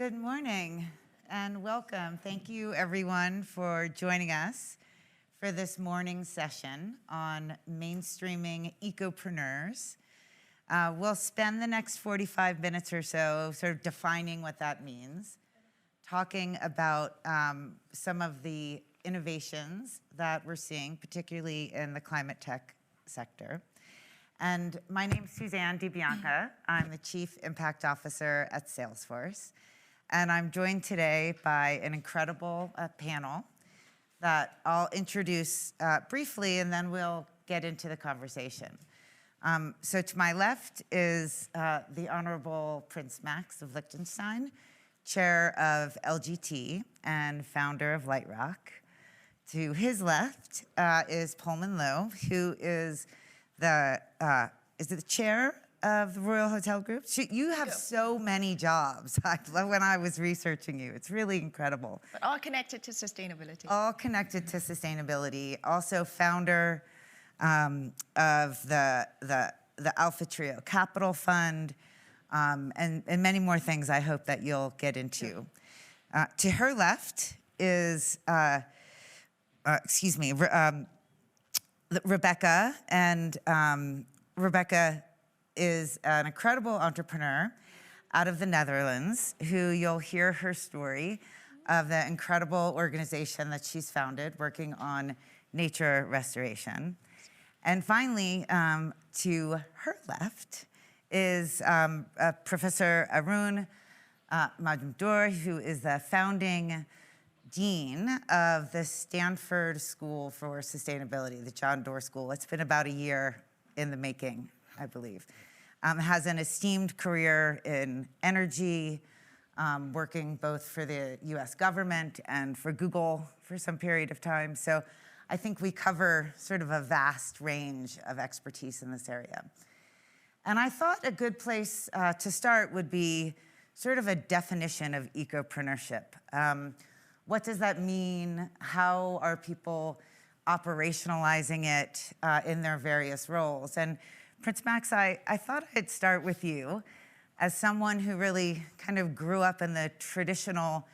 Good morning and welcome. Thank you everyone for joining us for this morning session on mainstreaming ecopreneurs. We'll spend the next 45 minutes or so sort of defining what that means, talking about some of the innovations that we're seeing, particularly in the climate tech sector. And my name's Suzanne DiBianca. I'm the Chief Impact Officer at Salesforce. And I'm joined today by an incredible panel that I'll introduce briefly, and then we'll get into the conversation. So to my left is the Honorable Prince Max of Liechtenstein, Chair of LGT and founder of Lightrock. To his left is Pullman Lowe, who is the chair of the Royal Hotel Group. You have so many jobs. When I was researching you, it's really incredible. But all connected to sustainability. All connected to sustainability. Also founder of the Alpha Trio Capital Fund, and many more things I hope that you'll get into. To her left is, Rebecca, and Rebecca is an incredible entrepreneur out of the Netherlands, who you'll hear her story of the incredible organization that she's founded working on nature restoration. And finally, to her left is Professor Arun Majumdar, who is the founding dean of the Stanford School for Sustainability, the John Doerr School. It's been about a year in the making, I believe. Has an esteemed career in energy, working both for the US government and for Google for some period of time. So I think we cover sort of a vast range of expertise in this area. And I thought a good place to start would be sort of a definition of ecopreneurship. What does that mean? How are people operationalizing it in their various roles? And Prince Max, I thought I'd start with you as someone who really kind of grew up in the traditional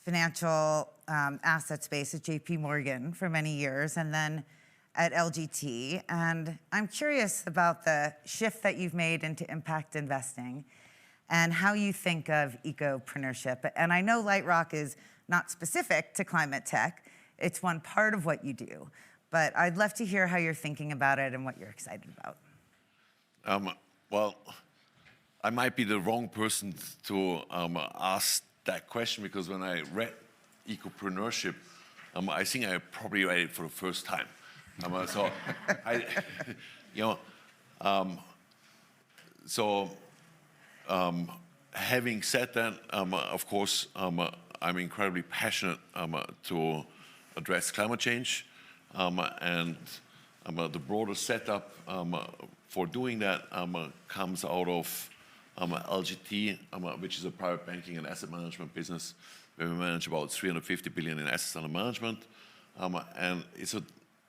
financial asset space at JP Morgan for many years, and then at LGT. And I'm curious about the shift that you've made into impact investing and how you think of ecopreneurship. And I know Lightrock is not specific to climate tech. It's one part of what you do. But I'd love to hear how you're thinking about it and what you're excited about. Well, I might be the wrong person to ask that question, because when I read ecopreneurship, I think I probably read it for the first time. Having said that, of course, I'm incredibly passionate to address climate change, and the broader setup for doing that comes out of LGT, which is a private banking and asset management business where we manage about 350 billion in assets under management, and it's a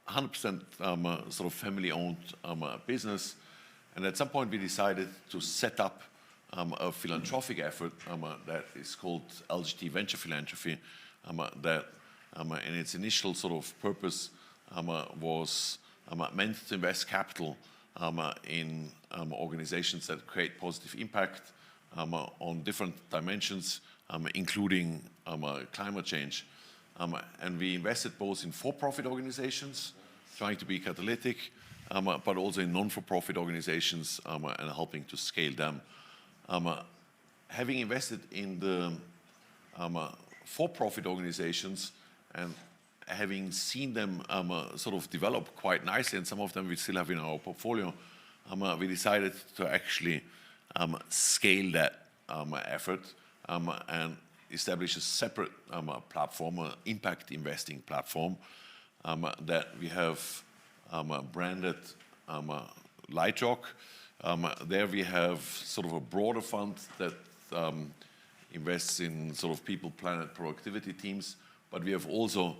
100% sort of family-owned business. And at some point we decided to set up a philanthropic effort that is called LGT Venture Philanthropy, that in its initial sort of purpose was meant to invest capital in organizations that create positive impact on different dimensions, including climate change. And we invested both in for-profit organizations, trying to be catalytic, but also in non-for-profit organizations and helping to scale them. Having invested in the for-profit organizations and having seen them sort of develop quite nicely, and some of them we still have in our portfolio, we decided to actually scale that effort and establish a separate platform, an impact investing platform that we have branded Lightrock. There we have sort of a broader fund that invests in sort of people, planet, productivity teams, but we have also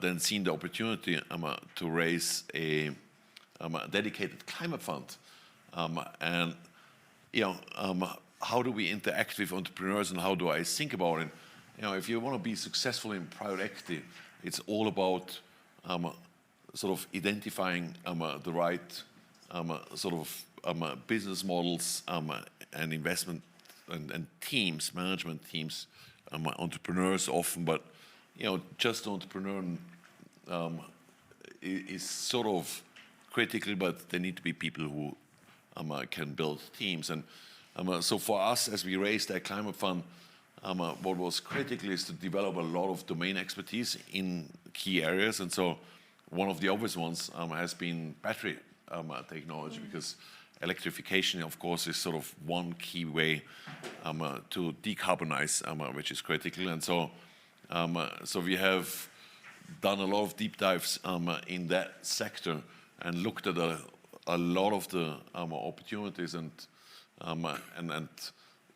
then seen the opportunity to raise a dedicated climate fund. And how do we interact with entrepreneurs and how do I think about it? If you want to be successful in private equity, it's all about sort of identifying the right sort of business models and investment and teams, management teams, entrepreneurs often, but just entrepreneur is sort of critical, but there need to be people who can build teams. And so for us, as we raised that climate fund, what was critical is to develop a lot of domain expertise in key areas. And so one of the obvious ones has been battery technology, because electrification, of course, is sort of one key way to decarbonize, which is critical. And so, so we have done a lot of deep dives in that sector and looked at a lot of the opportunities. And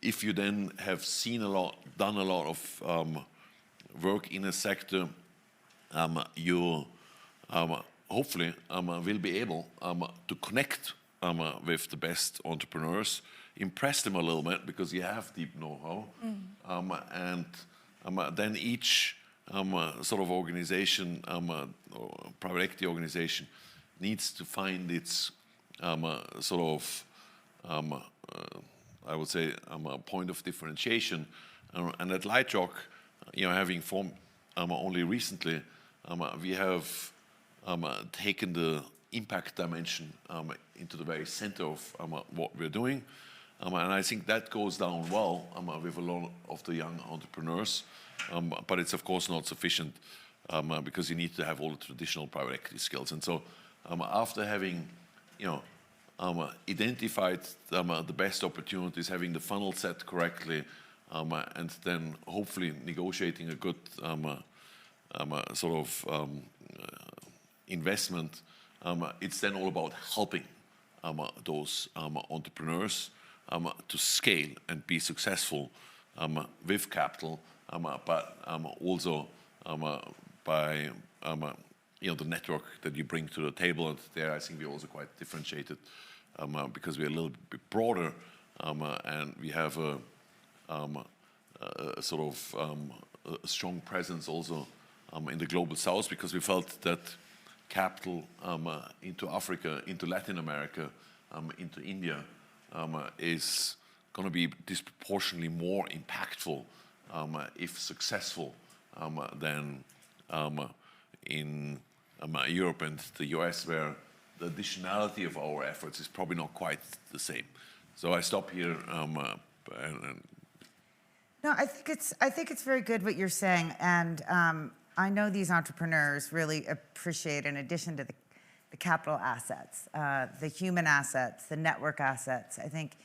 if you then have seen a lot, done a lot of work in a sector, you hopefully will be able to connect with the best entrepreneurs, impress them a little bit because you have deep know-how, and then each sort of organization, or private equity organization, needs to find its sort of, I would say, a point of differentiation. And at LightRock, having formed only recently, we have taken the impact dimension into the very center of what we're doing. And I think that goes down well with a lot of the young entrepreneurs. But it's, of course, not sufficient because you need to have all the traditional private equity skills. And so after having, identified the best opportunities, having the funnel set correctly, and then hopefully negotiating a good sort of investment, it's then all about helping those entrepreneurs to scale and be successful with capital, but also by the network that you bring to the table. And there, I think we're also quite differentiated because we're a little bit broader, and we have a sort of a strong presence also in the global south, because we felt that capital into Africa, into Latin America, into India is going to be disproportionately more impactful if successful than in Europe and the US, where the additionality of our efforts is probably not quite the same. So I stop here. No, I think it's very good what you're saying, and I know these entrepreneurs really appreciate, in addition to the capital assets, the human assets, the network assets. I think,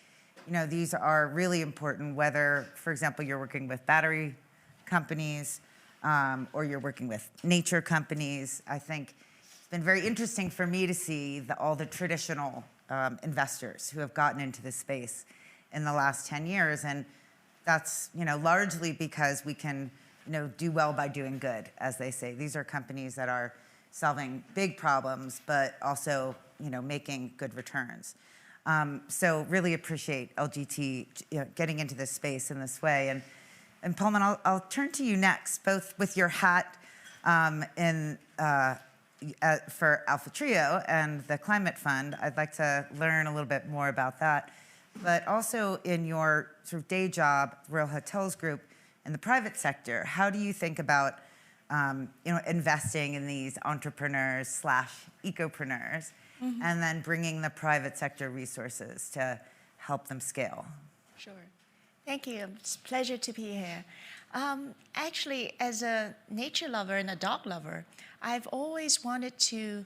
these are really important, whether, for example, you're working with battery companies or you're working with nature companies. I think it's been very interesting for me to see all the traditional investors who have gotten into this space in the last 10 years. And that's, largely because we can, do well by doing good, as they say. These are companies that are solving big problems, but also, making good returns. So really appreciate LGT getting into this space in this way. And Pullman, I'll turn to you next, both with your hat for Alpha Trio and the Climate Fund. I'd like to learn a little bit more about that. But also in your sort of day job, Royal Hotels Group, in the private sector, how do you think about investing in these entrepreneurs / ecopreneurs, and then bringing the private sector resources to help them scale? Sure. Thank you. It's a pleasure to be here. Actually, as a nature lover and a dog lover, I've always wanted to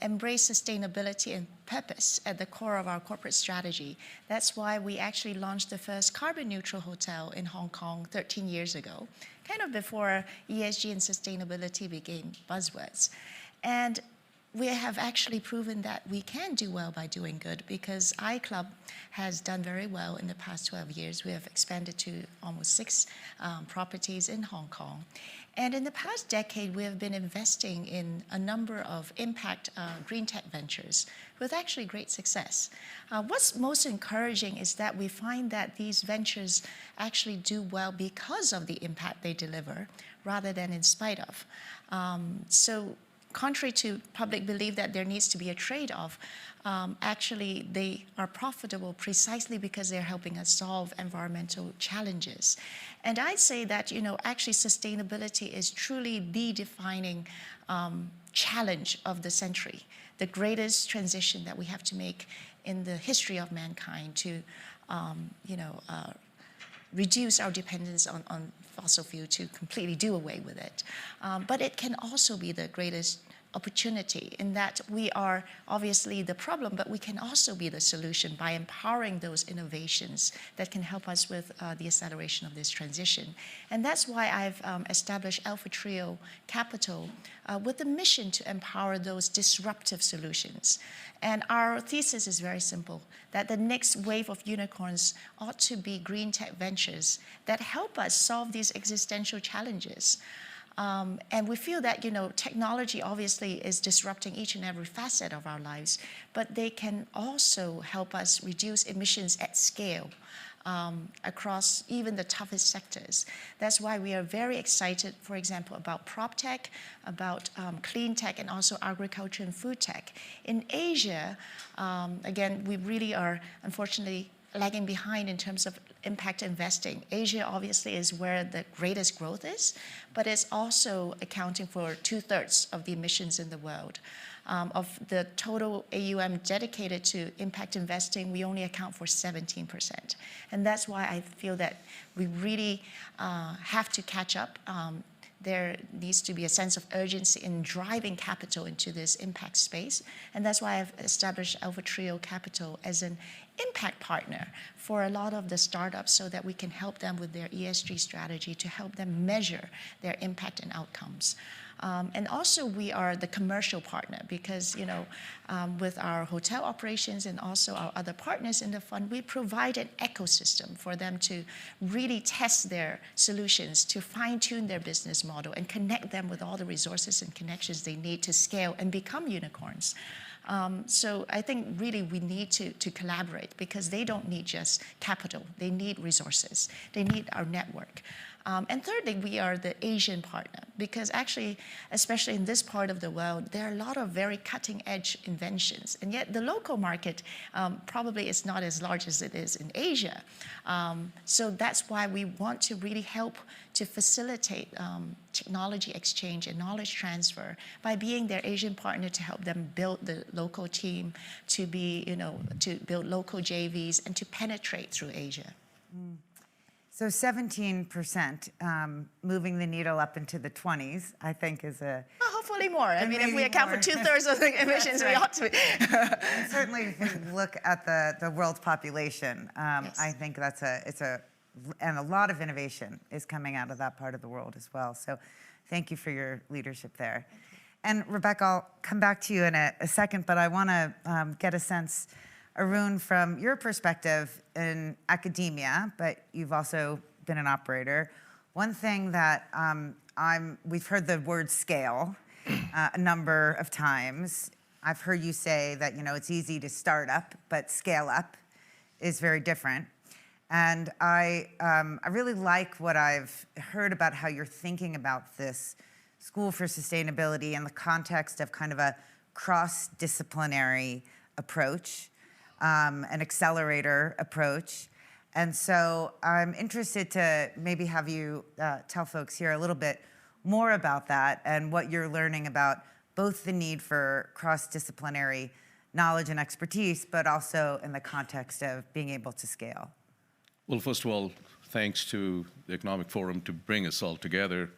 embrace sustainability and purpose at the core of our corporate strategy. That's why we actually launched the first carbon neutral hotel in Hong Kong 13 years ago, kind of before ESG and sustainability became buzzwords. And we have actually proven that we can do well by doing good, because iClub has done very well in the past 12 years. We have expanded to almost 6 properties in Hong Kong. And in the past decade, we have been investing in a number of impact green tech ventures with actually great success. What's most encouraging is that we find that these ventures actually do well because of the impact they deliver, rather than in spite of. So contrary to public belief that there needs to be a trade-off, actually they are profitable precisely because they're helping us solve environmental challenges. And I'd say that, actually sustainability is truly the defining challenge of the century, the greatest transition that we have to make in the history of mankind to, reduce our dependence on fossil fuel, to completely do away with it. But it can also be the greatest opportunity in that we are obviously the problem, but we can also be the solution by empowering those innovations that can help us with the acceleration of this transition. And that's why I've established Alpha Trio Capital with the mission to empower those disruptive solutions. And our thesis is very simple, that the next wave of unicorns ought to be green tech ventures that help us solve these existential challenges. And we feel that, technology obviously is disrupting each and every facet of our lives, but they can also help us reduce emissions at scale across even the toughest sectors. That's why we are very excited, for example, about prop tech, about clean tech, and also agriculture and food tech. In Asia, again, we really are, unfortunately, lagging behind in terms of impact investing. Asia obviously is where the greatest growth is, but it's also accounting for 2/3 of the emissions in the world. Of the total AUM dedicated to impact investing, we only account for 17%. And that's why I feel that we really have to catch up. There needs to be a sense of urgency in driving capital into this impact space. And that's why I've established Alpha Trio Capital as an impact partner for a lot of the startups, so that we can help them with their ESG strategy to help them measure their impact and outcomes. And also we are the commercial partner because, with our hotel operations and also our other partners in the fund, we provide an ecosystem for them to really test their solutions, to fine-tune their business model and connect them with all the resources and connections they need to scale and become unicorns. So I think really we need to collaborate, because they don't need just capital, they need resources, they need our network. And thirdly, we are the Asian partner, because actually, especially in this part of the world, there are a lot of very cutting-edge inventions, and yet the local market probably is not as large as it is in Asia. So that's why we want to really help to facilitate technology exchange and knowledge transfer by being their Asian partner, to help them build the local team, to be, to build local JVs and to penetrate through Asia. So 17%, moving the needle up into the 20s, I think is a... Well, hopefully more. I mean, if we account for 2/3 of the emissions, we ought to be. And certainly, if we look at the world's population, Yes. I think and a lot of innovation is coming out of that part of the world as well. So thank you for your leadership there. And Rebecca, I'll come back to you in a second, but I want to get a sense, Arun, from your perspective in academia, but you've also been an operator. One thing that we've heard the word scale a number of times. I've heard you say that, it's easy to start up, but scale up is very different. And I really like what I've heard about how you're thinking about this School for Sustainability in the context of kind of a cross-disciplinary approach, an accelerator approach. And so I'm interested to maybe have you tell folks here a little bit more about that and what you're learning about both the need for cross-disciplinary knowledge and expertise, but also in the context of being able to scale. Well, first of all, thanks to the Economic Forum to bring us all together.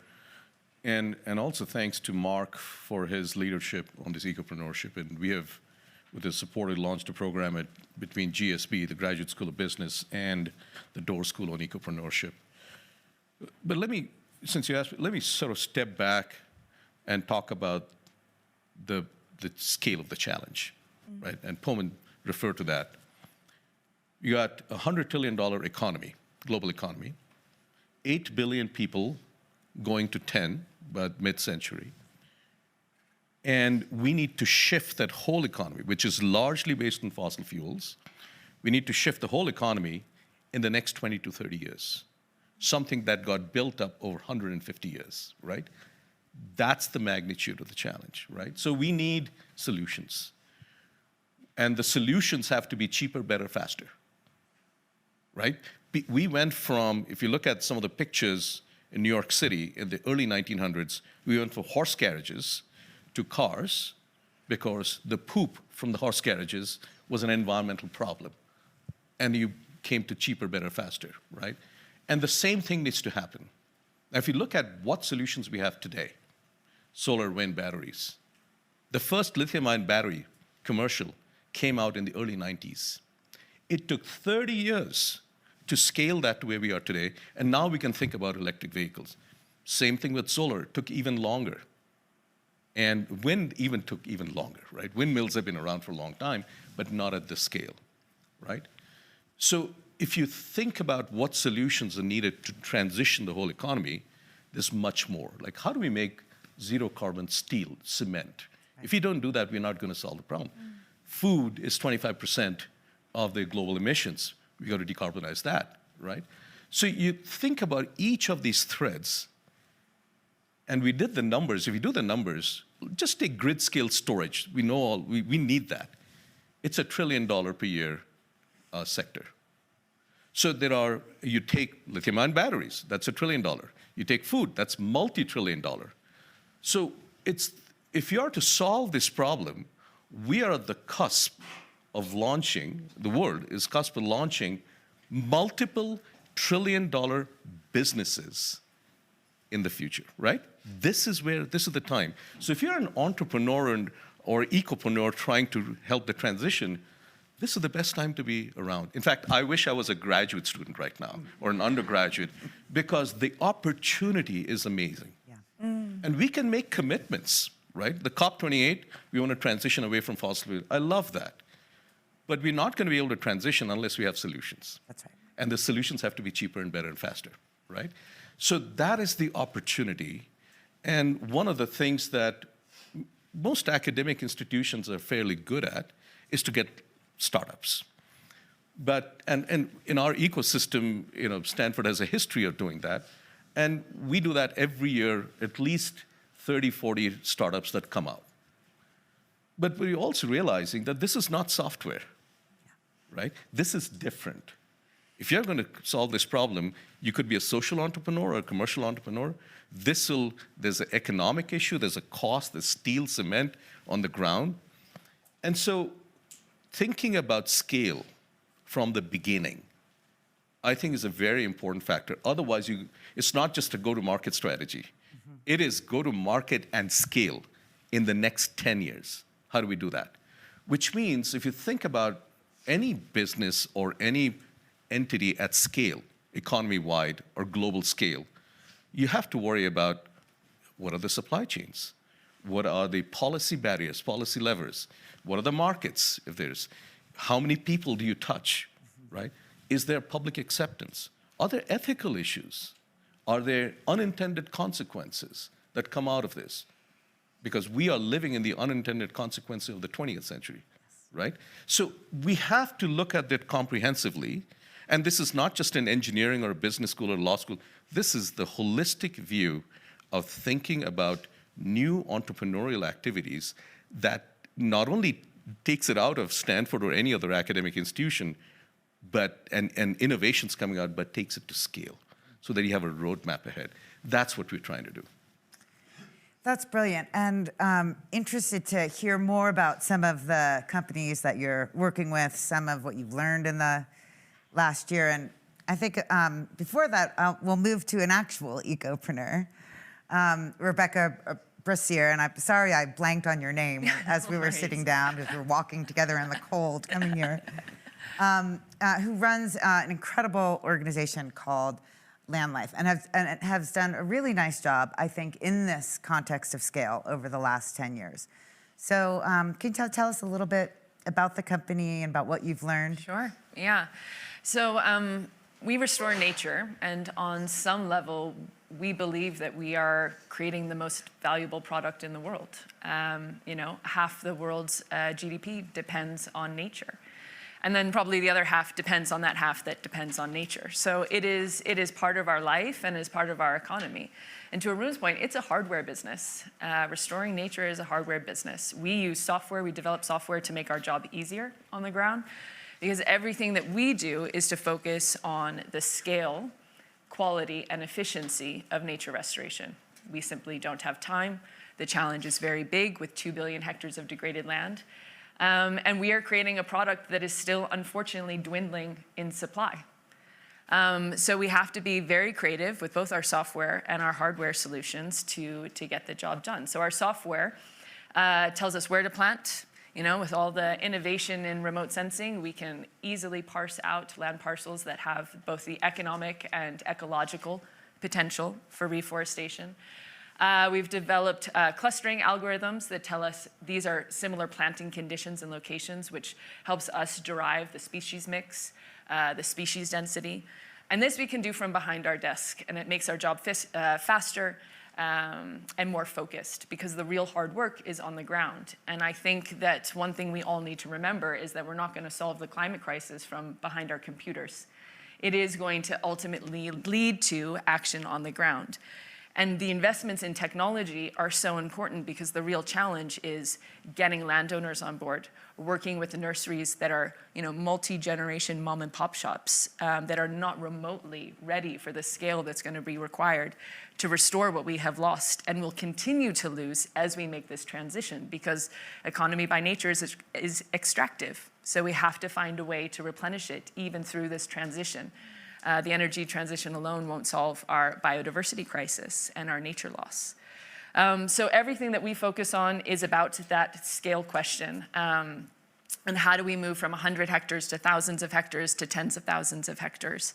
And also thanks to Mark for his leadership on this ecopreneurship. And we have, with his support, launched a program between GSB, the Graduate School of Business, and the Door School on Ecopreneurship. But since you asked me, let me sort of step back and talk about the the scale of the challenge, right? And Pullman referred to that. You got a $100 trillion economy, global economy, 8 billion people going to 10 by mid-century. And we need to shift that whole economy, which is largely based on fossil fuels. We need to shift the whole economy in the next 20 to 30 years, something that got built up over 150 years, right? That's the magnitude of the challenge, right? So we need solutions. And the solutions have to be cheaper, better, faster, right? We went from, if you look at some of the pictures in New York City in the early 1900s, we went from horse carriages to cars because the poop from the horse carriages was an environmental problem. And you came to cheaper, better, faster, right? And the same thing needs to happen. Now, if you look at what solutions we have today, solar, wind, batteries. The first lithium-ion battery commercial came out in the early 90s. It took 30 years to scale that to where we are today, and now we can think about electric vehicles. Same thing with solar, it took even longer. And wind even took even longer, right? Windmills have been around for a long time, but not at this scale, right? So if you think about what solutions are needed to transition the whole economy, there's much more. Like, how do we make zero carbon steel, cement? Right. If you don't do that, we're not going to solve the problem. Food is 25% of the global emissions. We got to decarbonize that, right? So you think about each of these threads, and we did the numbers. If you do the numbers, just take grid scale storage. We know we need that. It's a $1 trillion per year sector. So you take lithium-ion batteries, that's $1 trillion. You take food, that's multi-trillion dollar. So if you are to solve this problem, we are at the cusp of launching, the world is cusp of launching multiple trillion-dollar businesses in the future, right? This is the time. So if you're an entrepreneur or ecopreneur trying to help the transition, this is the best time to be around. In fact, I wish I was a graduate student right now or an undergraduate, because the opportunity is amazing. Yeah. And we can make commitments, right? The COP28, we want to transition away from fossil fuels. I love that. But we're not going to be able to transition unless we have solutions. That's right. And the solutions have to be cheaper and better and faster, right? So that is the opportunity. And one of the things that most academic institutions are fairly good at is to get startups. But, and in our ecosystem, Stanford has a history of doing that. And we do that every year, at least 30, 40 startups that come out. But we're also realizing that this is not software, right? This is different. If you're going to solve this problem, you could be a social entrepreneur or a commercial entrepreneur. There's an economic issue, there's a cost, there's steel, cement on the ground. And so thinking about scale from the beginning, I think is a very important factor. Otherwise, it's not just a go-to-market strategy. Mm-hmm. It is go-to-market and scale in the next 10 years. How do we do that? Which means if you think about any business or any entity at scale, economy-wide or global scale, you have to worry about what are the supply chains? What are the policy barriers, policy levers? What are the markets, if there's? How many people do you touch, right? Is there public acceptance? Are there ethical issues? Are there unintended consequences that come out of this? Because we are living in the unintended consequences of the 20th century, right? So we have to look at that comprehensively. And this is not just an engineering or a business school or law school. This is the holistic view of thinking about new entrepreneurial activities that not only takes it out of Stanford or any other academic institution, but and innovations coming out, but takes it to scale so that you have a roadmap ahead. That's what we're trying to do. That's brilliant, and interested to hear more about some of the companies that you're working with, some of what you've learned in the last year. And I think before that, we'll move to an actual ecopreneur, Rebecca Brassier, and I'm sorry I blanked on your name as we were sitting down, as we were walking together in the cold coming here, who runs an incredible organization called Land Life, and has done a really nice job, I think, in this context of scale over the last 10 years. So can you tell us a little bit about the company and about what you've learned? Sure, yeah. So we restore nature, and on some level, we believe that we are creating the most valuable product in the world. You know, half the world's GDP depends on nature. And then probably the other half depends on that half that depends on nature. So it is part of our life and is part of our economy. And to Arun's point, it's a hardware business. Restoring nature is a hardware business. We use software, we develop software to make our job easier on the ground, because everything that we do is to focus on the scale, quality, and efficiency of nature restoration. We simply don't have time. The challenge is very big with 2 billion hectares of degraded land. And we are creating a product that is still, unfortunately, dwindling in supply. So we have to be very creative with both our software and our hardware solutions to get the job done. So our software tells us where to plant. You know, with all the innovation in remote sensing, we can easily parse out land parcels that have both the economic and ecological potential for reforestation. We've developed clustering algorithms that tell us these are similar planting conditions and locations, which helps us derive the species mix, the species density. And this we can do from behind our desk, and it makes our job faster and more focused, because the real hard work is on the ground. And I think that one thing we all need to remember is that we're not going to solve the climate crisis from behind our computers. It is going to ultimately lead to action on the ground. And the investments in technology are so important, because the real challenge is getting landowners on board, working with the nurseries that are, you know, multi-generation mom and pop shops that are not remotely ready for the scale that's going to be required to restore what we have lost and will continue to lose as we make this transition, because economy by nature is extractive. So we have to find a way to replenish it even through this transition. The energy transition alone won't solve our biodiversity crisis and our nature loss. So everything that we focus on is about that scale question. And how do we move from 100 hectares to thousands of hectares to tens of thousands of hectares?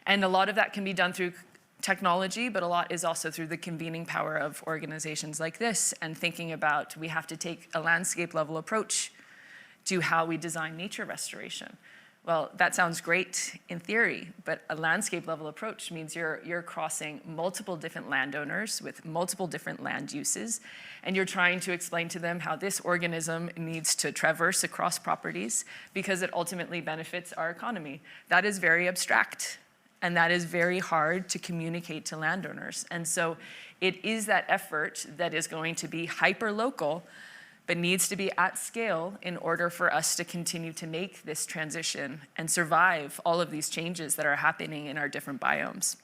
And a lot of that can be done through technology, but a lot is also through the convening power of organizations like this, and thinking about we have to take a landscape level approach to how we design nature restoration. Well, that sounds great in theory, but a landscape level approach means you're crossing multiple different landowners with multiple different land uses, and you're trying to explain to them how this organism needs to traverse across properties because it ultimately benefits our economy. That is very abstract, and that is very hard to communicate to landowners. And so it is that effort that is going to be hyper-local, but needs to be at scale in order for us to continue to make this transition and survive all of these changes that are happening in our different biomes.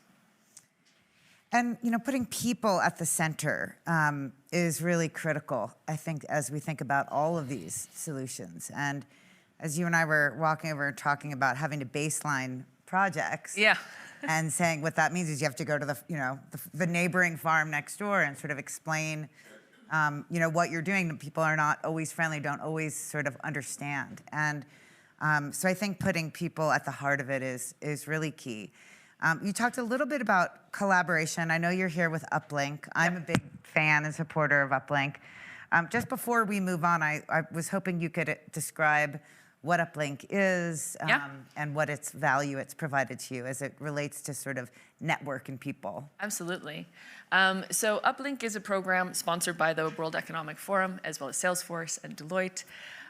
And, you know, putting people at the center is really critical, I think, as we think about all of these solutions. And as you and I were walking over and talking about having to baseline projects, Yeah. and saying what that means is you have to go to the neighboring farm next door and sort of explain you know, what you're doing. People are not always friendly, don't always sort of understand. And so I think putting people at the heart of it is really key. You talked a little bit about collaboration. I know you're here with Uplink. I'm a big fan and supporter of Uplink. Just before we move on, I was hoping you could describe what Uplink is and what its value it's provided to you as it relates to sort of network and people. Absolutely. So Uplink is a program sponsored by the World Economic Forum, as well as Salesforce and Deloitte.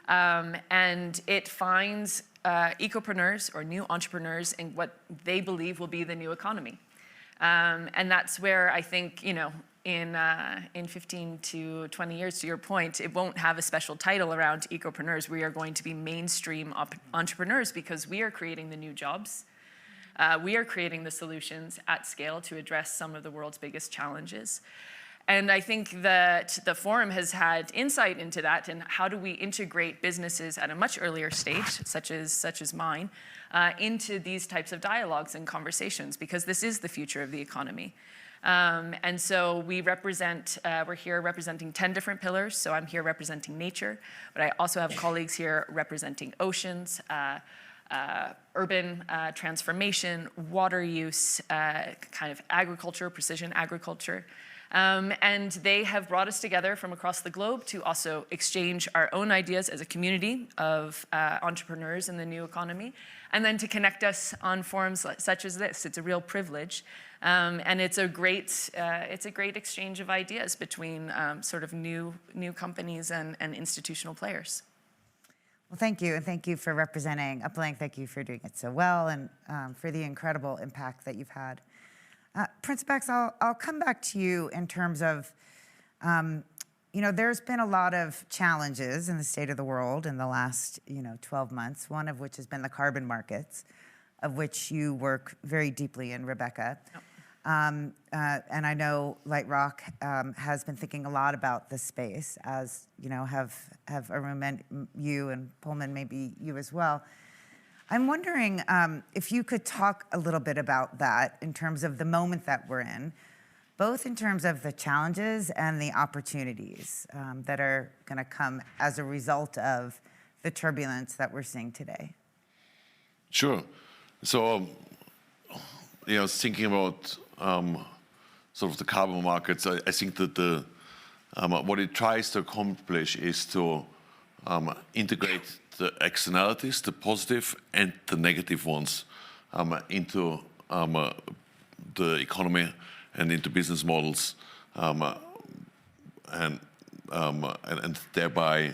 And it finds ecopreneurs or new entrepreneurs in what they believe will be the new economy. And that's where I think, you know, in 15 to 20 years, to your point, it won't have a special title around ecopreneurs. We are going to be mainstream entrepreneurs because we are creating the new jobs. We are creating the solutions at scale to address some of the world's biggest challenges. And I think that the forum has had insight into that, and how do we integrate businesses at a much earlier stage, such as mine, into these types of dialogues and conversations, because this is the future of the economy. And so we represent, we're here representing 10 different pillars. So I'm here representing nature, but I also have colleagues here representing oceans, urban transformation, water use, kind of agriculture, precision agriculture. And they have brought us together from across the globe to also exchange our own ideas as a community of entrepreneurs in the new economy, and then to connect us on forums such as this. It's a real privilege. And it's a great exchange of ideas between sort of new companies and institutional players. Well, thank you, and thank you for representing Uplink. Thank you for doing it so well, and for the incredible impact that you've had. Prince Bex, I'll come back to you in terms of, there's been a lot of challenges in the state of the world in the last, 12 months, one of which has been the carbon markets, of which you work very deeply in, Rebecca. Yep. And I know Lightrock has been thinking a lot about this space, as have Arun and you, and Pullman, maybe you as well. I'm wondering if you could talk a little bit about that in terms of the moment that we're in, both in terms of the challenges and the opportunities that are going to come as a result of the turbulence that we're seeing today. Sure. So, thinking about sort of the carbon markets, I think that what it tries to accomplish is to integrate the externalities, the positive and the negative ones, into the economy and into business models, and thereby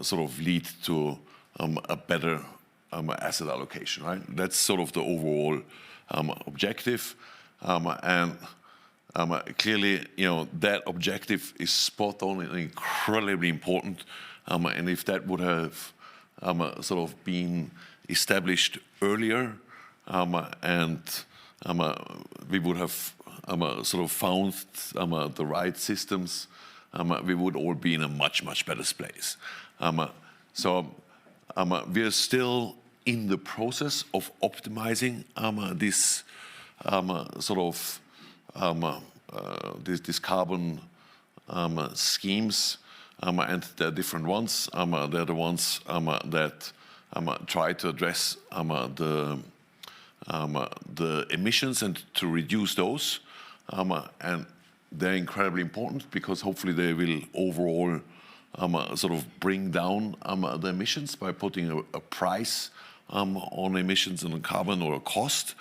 sort of lead to a better asset allocation, right? That's sort of the overall objective, and clearly, that objective is spot on and incredibly important. And if that would have sort of been established earlier, and we would have sort of found the right systems, we would all be in a much, much better place. So we are still in the process of optimizing this sort of these carbon schemes, and they're different ones. They're the ones that try to address the emissions and to reduce those, and they're incredibly important because hopefully they will overall sort of bring down the emissions by putting a price on emissions and on carbon, or a cost.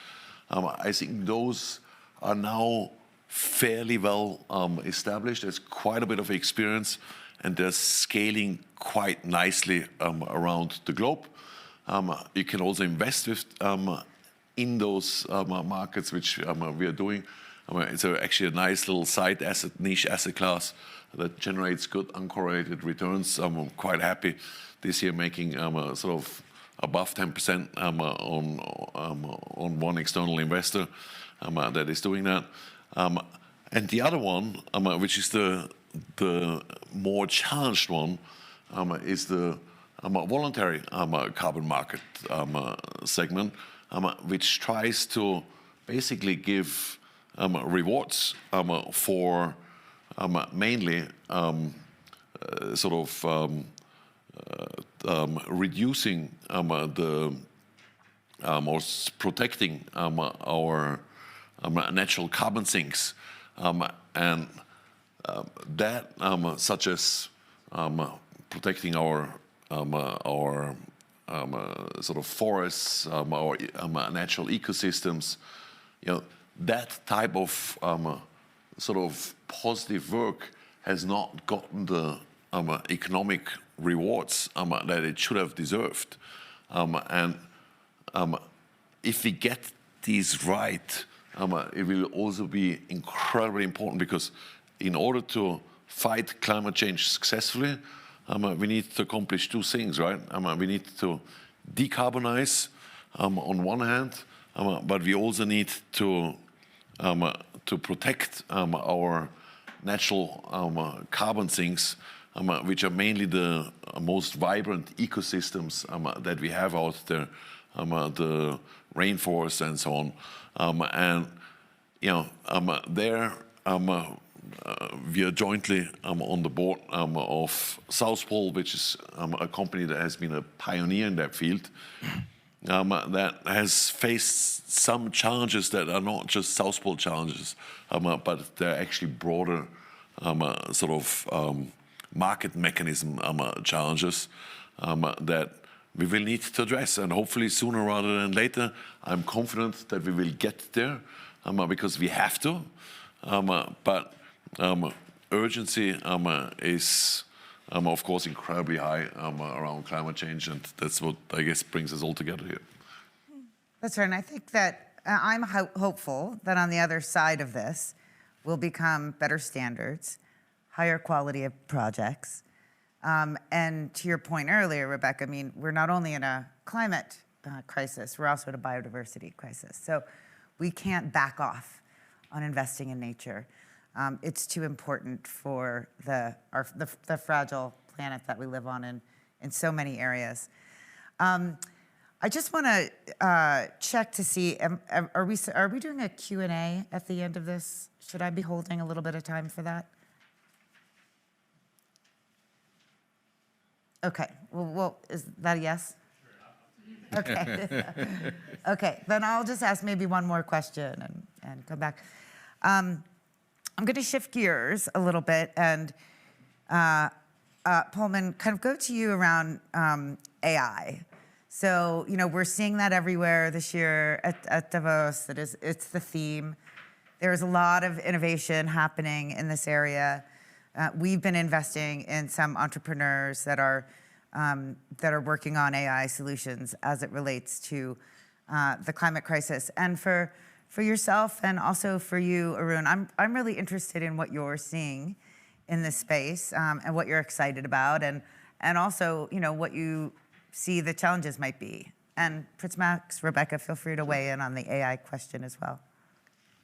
I think those are now fairly well established. There's quite a bit of experience, and they're scaling quite nicely around the globe. You can also invest with, in those markets, which we are doing. It's actually a nice little side asset, niche asset class that generates good uncorrelated returns. I'm quite happy this year making sort of above 10% on one external investor that is doing that. And the other one, which is the more challenged one, is the voluntary carbon market segment, which tries to basically give rewards for mainly sort of reducing the or protecting our natural carbon sinks, and that such as protecting our sort of forests, our natural ecosystems. That type of sort of positive work has not gotten the economic rewards that it should have deserved. And if we get these right, it will also be incredibly important, because in order to fight climate change successfully, we need to accomplish two things, right? We need to decarbonize on one hand, but we also need to protect our natural carbon sinks, which are mainly the most vibrant ecosystems that we have out there, the rainforests and so on. And there we are jointly on the board of South Pole, which is a company that has been a pioneer in that field. that has faced some challenges that are not just South Pole challenges, but they're actually broader sort of market mechanism challenges that we will need to address. And hopefully sooner rather than later, I'm confident that we will get there because we have to. But urgency is, of course, incredibly high around climate change, and that's what, I guess, brings us all together here. That's right, and I think that I'm hopeful that on the other side of this will become better standards, higher quality of projects, and to your point earlier, Rebecca, I mean, we're not only in a climate crisis, we're also in a biodiversity crisis. So we can't back off on investing in nature. It's too important for the fragile planet that we live on in so many areas. I just want to check to see, are we doing a Q&A at the end of this? Should I be holding a little bit of time for that? Okay, well, is that a yes? Okay. Okay, then I'll just ask maybe one more question and come back. I'm going to shift gears a little bit and, Pullman, kind of go to you around AI. So, you know, we're seeing that everywhere this year at Davos. It's the theme. There's a lot of innovation happening in this area. We've been investing in some entrepreneurs that are working on AI solutions as it relates to the climate crisis. And for yourself and also for you, Arun, I'm really interested in what you're seeing in this space and what you're excited about, and also, you know, what you see the challenges might be. And Fritz Max, Rebecca, feel free to weigh in on the AI question as well.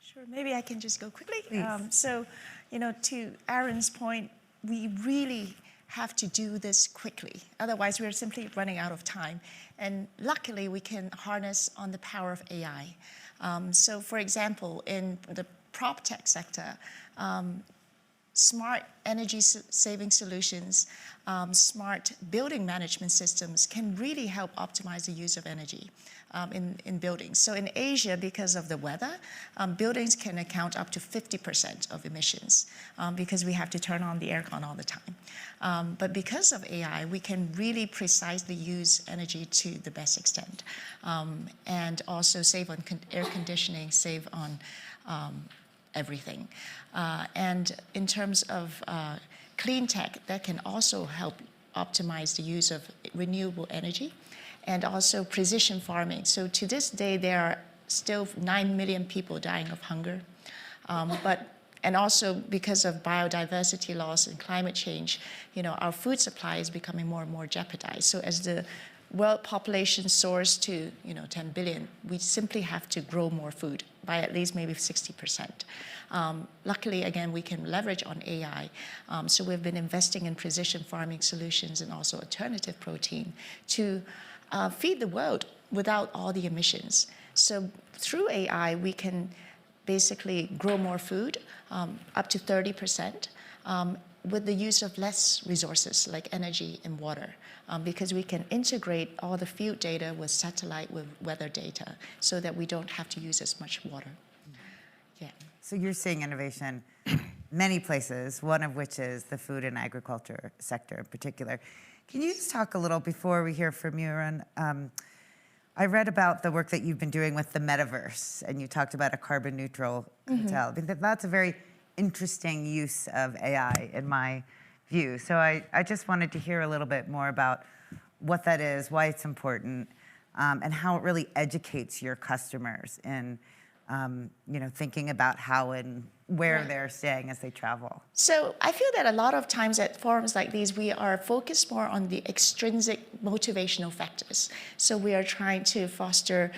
Sure, maybe I can just go quickly. Please. So, you know, to Aaron's point, we really have to do this quickly. Otherwise, we're simply running out of time. And luckily, we can harness on the power of AI. So, for example, in the prop tech sector, smart energy saving solutions, smart building management systems can really help optimize the use of energy in buildings. So in Asia, because of the weather, buildings can account up to 50% of emissions because we have to turn on the aircon all the time. But because of AI, we can really precisely use energy to the best extent and also save on air conditioning, save on everything. And in terms of clean tech, that can also help optimize the use of renewable energy and also precision farming. So to this day, there are still 9 million people dying of hunger. And also because of biodiversity loss and climate change, you know, our food supply is becoming more and more jeopardized. So as the world population soars to, you know, 10 billion, we simply have to grow more food by at least maybe 60%. Luckily, again, we can leverage on AI. So we've been investing in precision farming solutions and also alternative protein to feed the world without all the emissions. So through AI, we can basically grow more food, up to 30%, with the use of less resources like energy and water, because we can integrate all the field data with satellite, with weather data, so that we don't have to use as much water. Yeah. So you're seeing innovation many places, one of which is the food and agriculture sector in particular. Can you just talk a little before we hear from you, Arun? I read about the work that you've been doing with the metaverse, and you talked about a carbon neutral hotel. I think that's a very interesting use of AI in my view. So I just wanted to hear a little bit more about what that is, why it's important, and how it really educates your customers in you know, thinking about how and where they're staying as they travel. So I feel that a lot of times at forums like these, we are focused more on the extrinsic motivational factors. So we are trying to foster,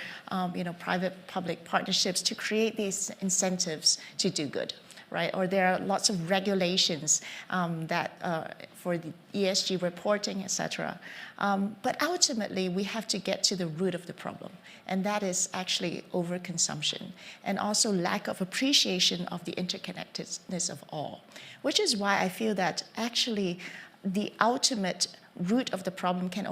you know, private-public partnerships to create these incentives to do good, right? Or there are lots of regulations that for the ESG reporting, et cetera. But ultimately, we have to get to the root of the problem, and that is actually overconsumption and also lack of appreciation of the interconnectedness of all, which is why I feel that actually the ultimate root of the problem can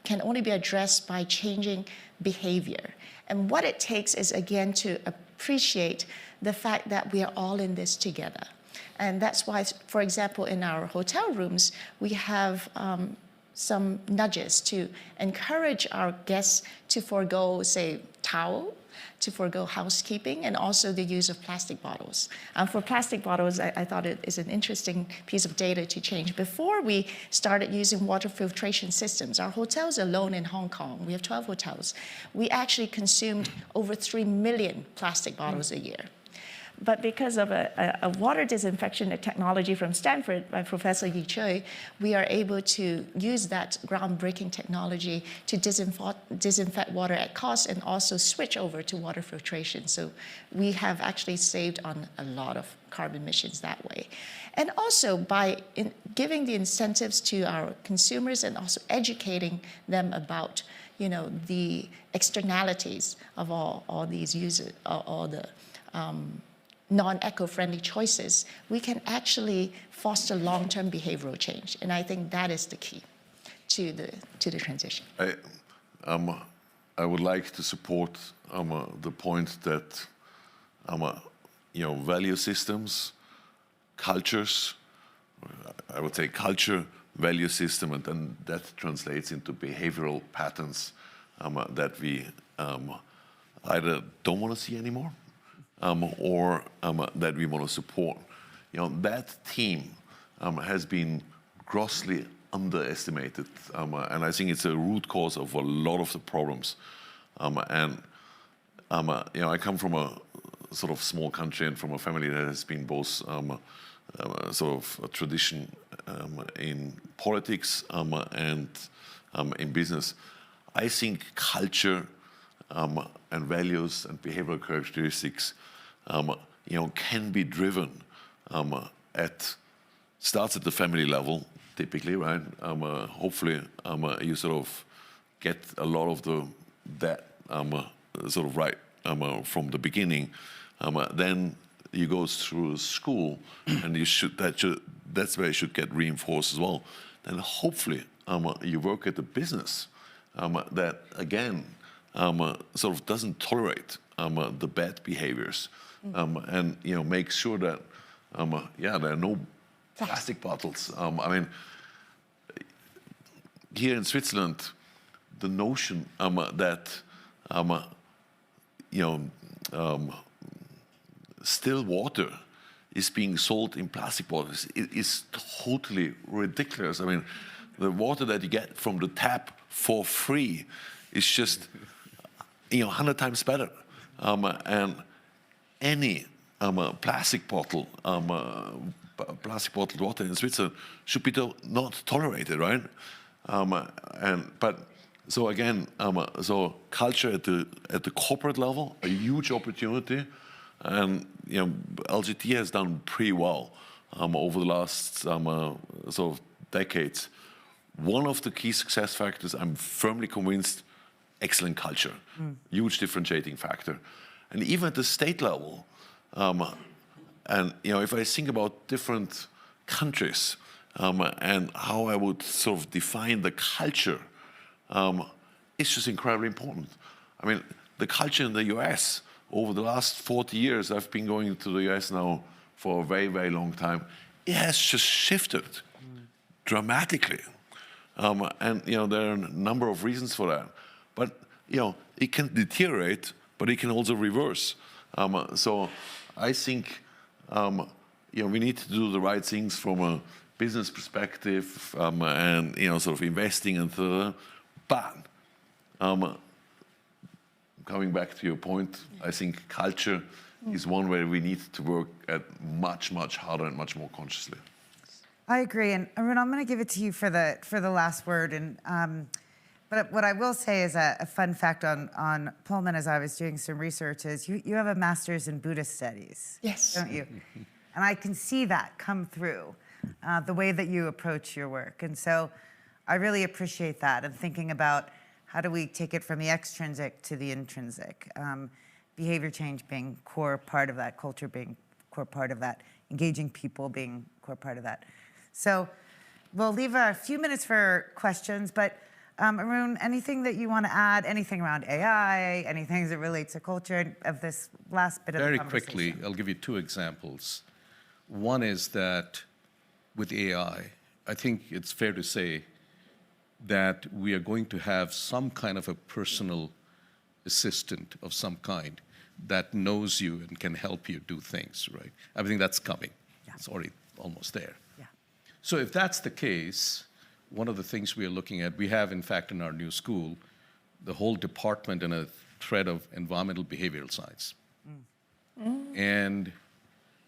can only be addressed by changing behavior. And what it takes is, again, to appreciate the fact that we are all in this together. And that's why, for example, in our hotel rooms, we have some nudges to encourage our guests to forego, say, towel, to forego housekeeping, and also the use of plastic bottles. For plastic bottles, I thought it is an interesting piece of data to change. Before we started using water filtration systems, our hotels alone in Hong Kong, we have 12 hotels, we actually consumed over 3 million plastic bottles a year. But because of a water disinfection technology from Stanford by Professor Yi Choi, we are able to use that groundbreaking technology to disinfect water at cost and also switch over to water filtration. So we have actually saved on a lot of carbon emissions that way. And also by giving the incentives to our consumers and also educating them about, you know, the externalities of all these uses, all the non-eco-friendly choices, we can actually foster long-term behavioral change. And I think that is the key to the transition. I would like to support the point that you know, value systems, cultures, I would say culture, value system, and then that translates into behavioral patterns that we either don't want to see anymore, or that we want to support. You know, that theme has been grossly underestimated, and I think it's a root cause of a lot of the problems. And you know, I come from a sort of small country and from a family that has been both sort of a tradition in politics and in business. I think culture and values and behavioral characteristics, you know, can be driven starts at the family level, typically, right? Hopefully, you sort of get a lot of that sort of right from the beginning. Then you go through school, and that's where you should get reinforced as well. Then hopefully, you work at a business that again sort of doesn't tolerate the bad behaviors, and you know, make sure that there are no plastic bottles. I mean, here in Switzerland, the notion that you know, still water is being sold in plastic bottles is totally ridiculous. I mean, the water that you get from the tap for free is just, you know, 100 times better. And any plastic bottled water in Switzerland should be not tolerated, right? So again, so culture at the corporate level, a huge opportunity, and you know, LGT has done pretty well over the last sort of decades. One of the key success factors, I'm firmly convinced, excellent culture, huge differentiating factor, and even at the state level, and you know, if I think about different countries and how I would sort of define the culture, it's just incredibly important. I mean, the culture in the US over the last 40 years, I've been going to the US now for a very, very long time, it has just shifted dramatically. And you know, there are a number of reasons for that. But you know, it can deteriorate, but it can also reverse. So I think you know, we need to do the right things from a business perspective, and you know, sort of investing and but coming back to your point, I think culture is one where we need to work at much, much harder and much more consciously. I agree, and Arun, I'm going to give it to you for the last word. And but what I will say is a fun fact on Pullman, as I was doing some research, is you have a master's in Buddhist studies, Yes, don't you? And I can see that come through the way that you approach your work, and so I really appreciate that. And thinking about how do we take it from the extrinsic to the intrinsic, behavior change being core part of that, culture being core part of that, engaging people being core part of that. So we'll leave a few minutes for questions, but Arun, anything that you want to add? Anything around AI? Anything that relates to culture of this last bit of the Very conversation? quickly, I'll give you 2 examples. One is that with AI, I think it's fair to say that we are going to have some kind of a personal assistant of some kind that knows you and can help you do things, right? I think that's coming. Yeah. It's already almost there. Yeah. So if that's the case, one of the things we are looking at, we have, in fact, in our new school, the whole department and a thread of environmental behavioral science. And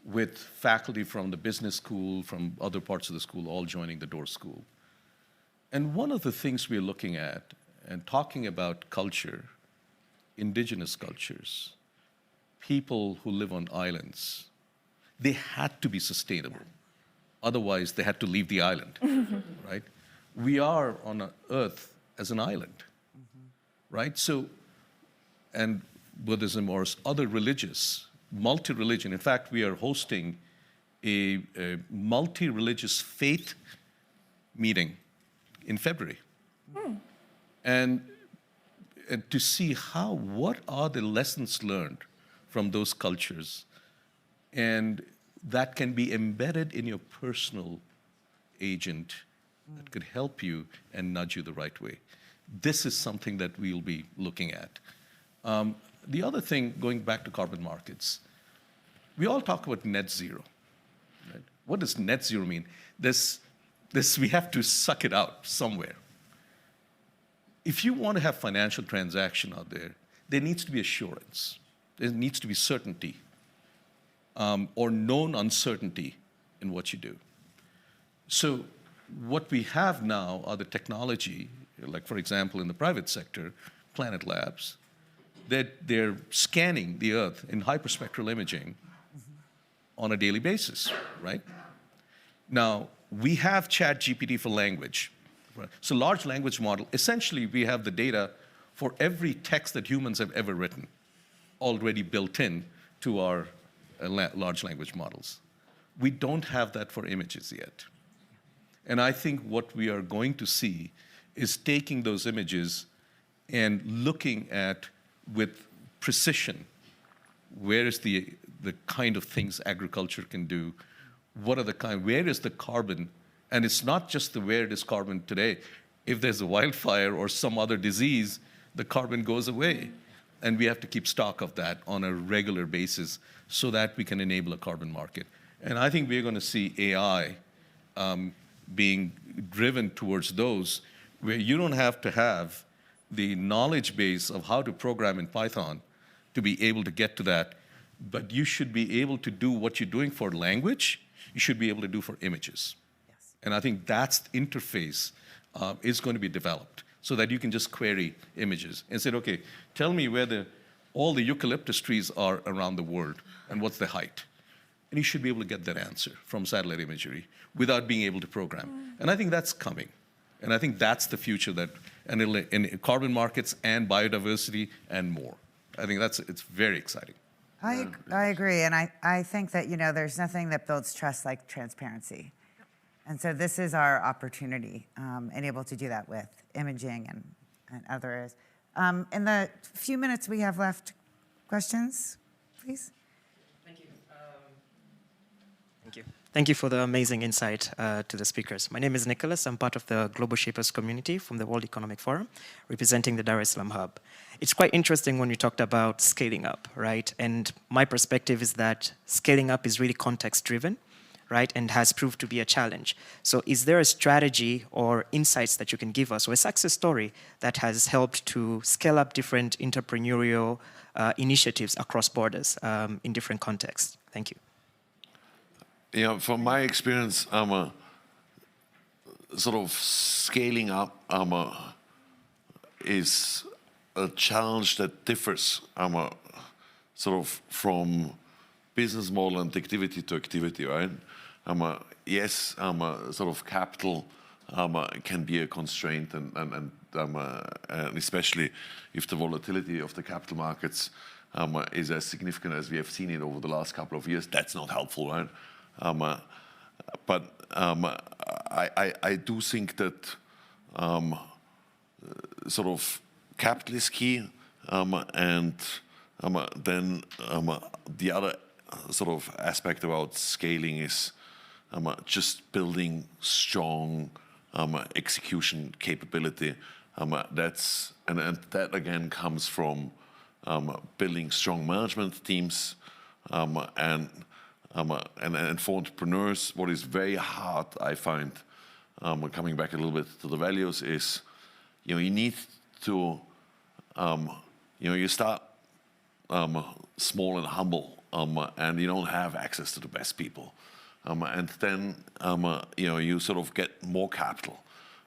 with faculty from the business school, from other parts of the school, all joining the Door School. And one of the things we're looking at and talking about culture, indigenous cultures, people who live on islands, they had to be sustainable. Otherwise, they had to leave the island, right? We are on a Earth as an island, right? So, and Buddhism or other religious, multi-religion. In fact, we are hosting a multi-religious faith meeting in February. And to see what are the lessons learned from those cultures, and that can be embedded in your personal agent that could help you and nudge you the right way. This is something that we'll be looking at. The other thing, going back to carbon markets, we all talk about net zero. Right? What does net zero mean? We have to suck it out somewhere. If you want to have financial transaction out there needs to be assurance. There needs to be certainty or known uncertainty in what you do. So what we have now are the technology, like for example in the private sector, Planet Labs, that they're scanning the Earth in hyperspectral imaging on a daily basis, right? Now, we have ChatGPT for language. Right? So large language model, essentially we have the data for every text that humans have ever written already built in to our large language models. We don't have that for images yet. And I think what we are going to see is taking those images and looking at, with precision, where is the kind of things agriculture can do, where is the carbon, and it's not just where it is carbon today. If there's a wildfire or some other disease, the carbon goes away. And we have to keep stock of that on a regular basis so that we can enable a carbon market. And I think we're going to see AI being driven towards those where you don't have to have the knowledge base of how to program in Python to be able to get to that, but you should be able to do what you're doing for language, you should be able to do for images. Yes. And I think that interface is going to be developed so that you can just query images and say, okay, tell me where all the eucalyptus trees are around the world and what's the height. And you should be able to get that answer from satellite imagery without being able to program. And I think that's coming. And I think that's the future and it'll, in carbon markets and biodiversity and more. I think it's very exciting. I agree, and I think that, there's nothing that builds trust like transparency. And so this is our opportunity, and able to do that with imaging and others. In the few minutes we have left, questions, please? Thank you. Thank you. Thank you for the amazing insight to the speakers. My name is Nicholas. I'm part of the Global Shapers community from the World Economic Forum, representing the Dar es Salaam hub. It's quite interesting when you talked about scaling up, right? And my perspective is that scaling up is really context-driven, right, and has proved to be a challenge. So is there a strategy or insights that you can give us, or a success story that has helped to scale up different entrepreneurial initiatives across borders in different contexts? Thank you. Yeah, from my experience, sort of scaling up is a challenge that differs sort of from business model and activity to activity, right? Yes, sort of capital can be a constraint, and especially if the volatility of the capital markets is as significant as we have seen it over the last couple of years, that's not helpful, right? But I do think that sort of capital is key, and then the other sort of aspect about scaling is just building strong execution capability. That's and that again comes from building strong management teams, and for entrepreneurs, what is very hard, I find, coming back a little bit to the values, is you need to you start small and humble, and you don't have access to the best people, and then you sort of get more capital,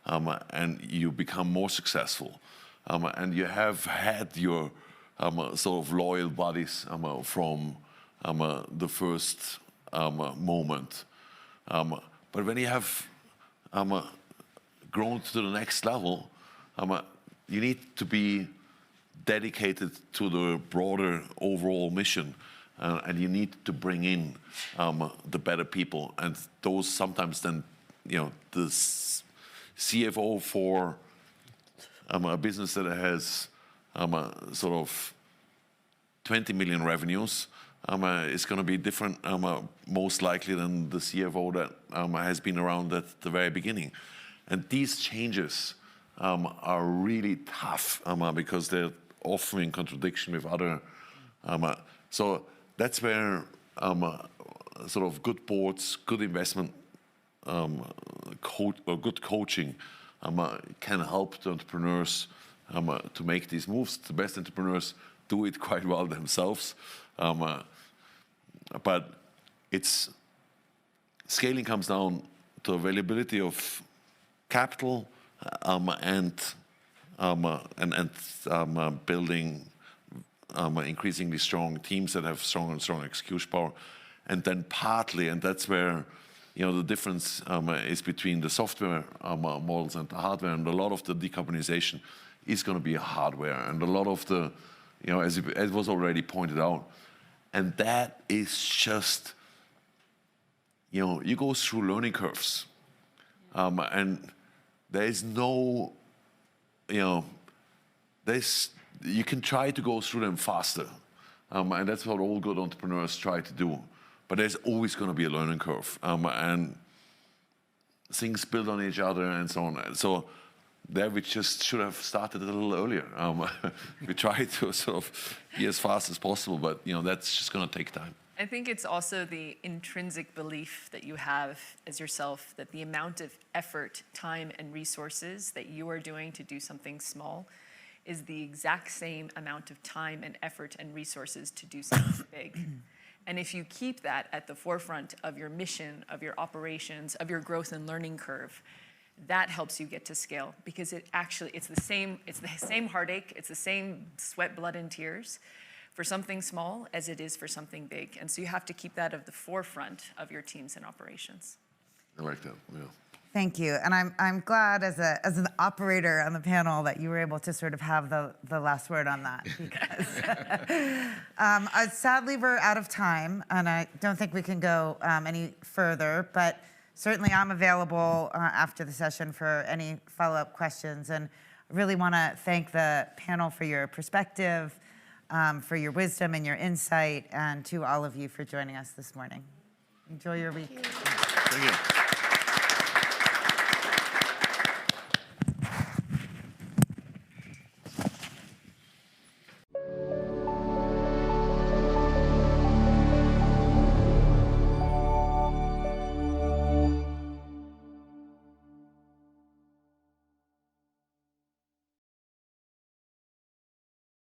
and you become more successful, and you have had your sort of loyal buddies from the first moment. But when you have grown to the next level, you need to be dedicated to the broader overall mission, and you need to bring in the better people. And those sometimes then, the CFO for a business that has sort of 20 million revenues is going to be different, most likely, than the CFO that has been around at the very beginning. And these changes are really tough because they're often in contradiction with other. So that's where sort of good boards, good investment, good coaching can help the entrepreneurs to make these moves. The best entrepreneurs do it quite well themselves. But scaling comes down to availability of capital and building increasingly strong teams that have strong execution power, and then partly, and that's where the difference is between the software models and the hardware, and a lot of the decarbonization is going to be hardware, and a lot of the, as it was already pointed out, and that is just, you go through learning curves, and there is no, you can try to go through them faster, and that's what all good entrepreneurs try to do. But there's always going to be a learning curve, and things build on each other and so on. So there we just should have started a little earlier. We try to sort of be as fast as possible, but that's just going to take time. I think it's also the intrinsic belief that you have as yourself that the amount of effort, time, and resources that you are doing to do something small is the exact same amount of time and effort and resources to do something big. And if you keep that at the forefront of your mission, of your operations, of your growth and learning curve, that helps you get to scale, because it's the same heartache, it's the same sweat, blood, and tears for something small as it is for something big. And so you have to keep that at the forefront of your teams and operations. I like that, yeah. Thank you, and I'm glad as an operator on the panel that you were able to sort of have the last word on that, because sadly we're out of time, and I don't think we can go any further, but certainly I'm available after the session for any follow-up questions, and I really want to thank the panel for your perspective, for your wisdom and your insight, and to all of you for joining us this morning. Enjoy your week. Thank you.